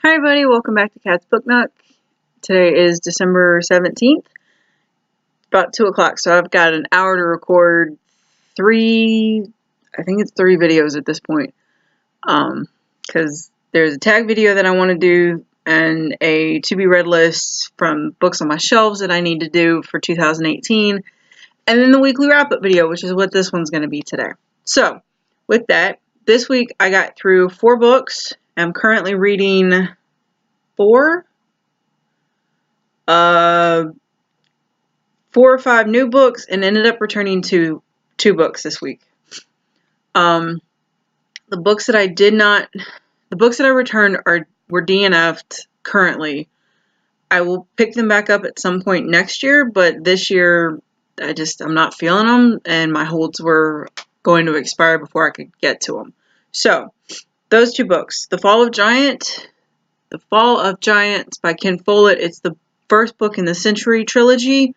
Hi everybody, welcome back to Cat's Book Nook. Today is December 17th, about 2 o'clock, so I've got an hour to record three videos at this point. Because there's a tag video that I want to do, and a to-be-read list from books on my shelves that I need to do for 2018, and then the weekly wrap-up video, which is what this one's going to be today. So, with that, this week I got through 4 books. I'm currently reading 4 or 5 new books and ended up returning to 2 books this week. The books that I returned were DNF'd currently. I will pick them back up at some point next year, but this year I'm not feeling them, and my holds were going to expire before I could get to them. So, those 2 books, The Fall of Giants by Ken Follett. It's the first book in the Century trilogy,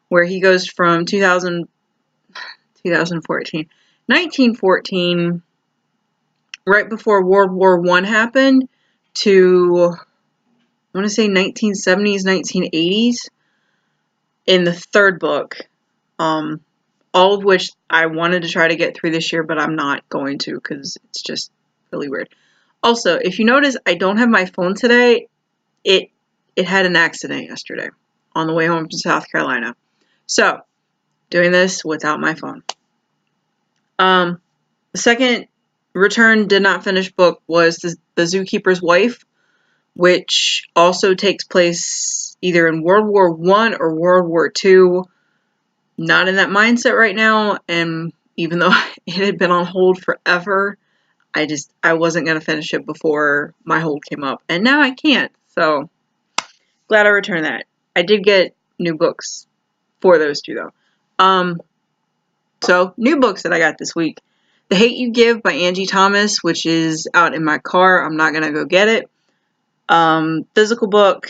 where he goes from 1914, right before World War I happened, to, I want to say 1970s, 1980s, in the 3rd book. All of which I wanted to try to get through this year, but I'm not going to, because it's just really weird. Also, if you notice, I don't have my phone today. It had an accident yesterday on the way home from South Carolina. So, doing this without my phone. The second return did not finish book was the Zookeeper's Wife, which also takes place either in World War I or World War II. Not in that mindset right now, and even though it had been on hold forever, I wasn't going to finish it before my hold came up, and now I can't, so glad I returned that. I did get new books for those 2, though. So, new books that I got this week. The Hate You Give by Angie Thomas, which is out in my car. I'm not going to go get it. Physical book.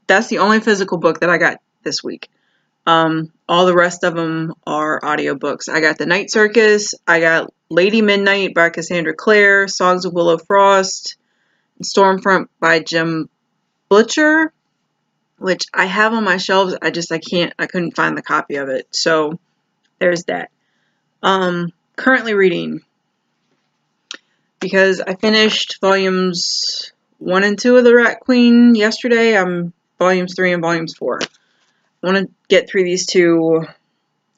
That's the only physical book that I got this week. All the rest of them are audiobooks. I got The Night Circus. I got Lady Midnight by Cassandra Clare. Songs of Willow Frost. Stormfront by Jim Butcher, which I have on my shelves. I couldn't find the copy of it. So, there's that. Currently reading, because I finished volumes 1 and 2 of The Rat Queen yesterday. I'm volumes 3 and volumes 4. I want to get through these 2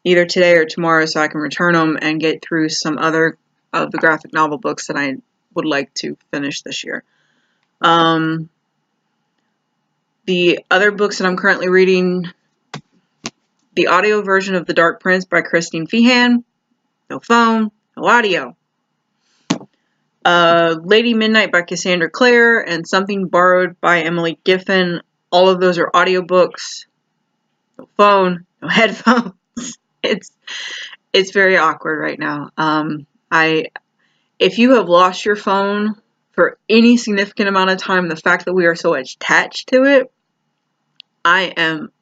either today or tomorrow so I can return them and get through some other of the graphic novel books that I would like to finish this year. The other books that I'm currently reading, the audio version of The Dark Prince by Christine Feehan. No phone, no audio. Lady Midnight by Cassandra Clare, and Something Borrowed by Emily Giffin. All of those are audiobooks. No phone, no headphones. It's very awkward right now. If you have lost your phone for any significant amount of time, the fact that we are so attached to it, I am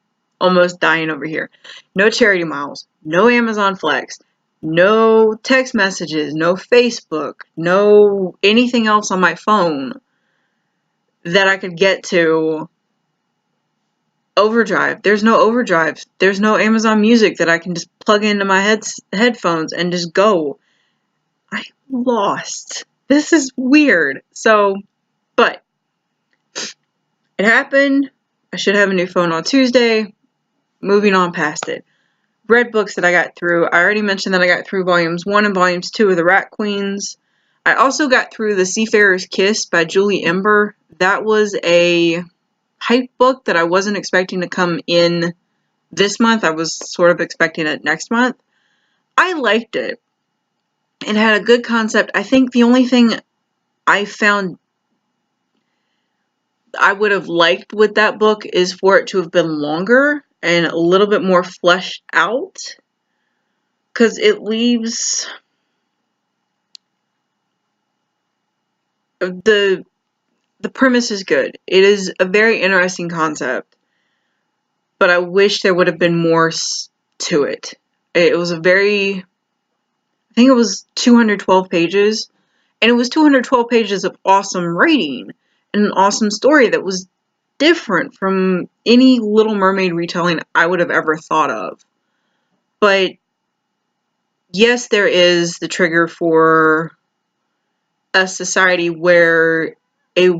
almost dying over here. No charity miles, no Amazon Flex, no text messages, no Facebook, no anything else on my phone that I could get to. Overdrive. There's no Overdrive. There's no Amazon Music that I can just plug into my headphones and just go. I'm lost. This is weird. So, but it happened. I should have a new phone on Tuesday. Moving on past it. Read books that I got through. I already mentioned that I got through volumes 1 and volumes 2 of The Rat Queens. I also got through The Seafarer's Kiss by Julie Ember. That was a hype book that I wasn't expecting to come in this month. I was sort of expecting it next month. I liked it. It had a good concept. I think the only thing I found I would have liked with that book is for it to have been longer and a little bit more fleshed out, because it leaves the premise is good. It is a very interesting concept, but I wish there would have been more to it. It was I think it was 212 pages, and it was 212 pages of awesome writing, an awesome story that was different from any Little Mermaid retelling I would have ever thought of. But yes, there is the trigger for a society where a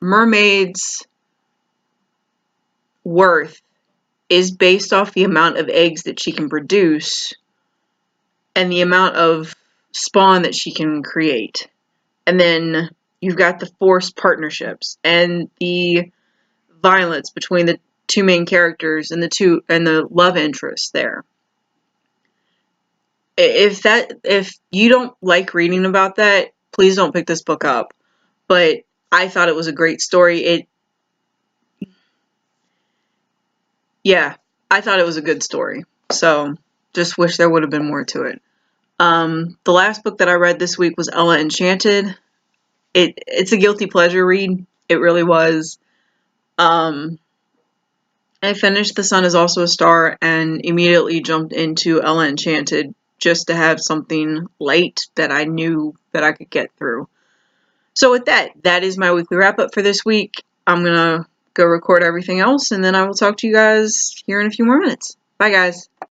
mermaid's worth is based off the amount of eggs that she can produce and the amount of spawn that she can create. And then you've got the forced partnerships and the violence between the two main characters and the love interest there. If you don't like reading about that, please don't pick this book up. But I thought it was a great story. I thought it was a good story. So just wish there would have been more to it. The last book that I read this week was Ella Enchanted. It's a guilty pleasure read. It really was. I finished The Sun Is Also a Star and immediately jumped into Ella Enchanted just to have something light that I knew that I could get through. So with that is my weekly wrap up for this week. I'm going to go record everything else, and then I will talk to you guys here in a few more minutes. Bye, guys.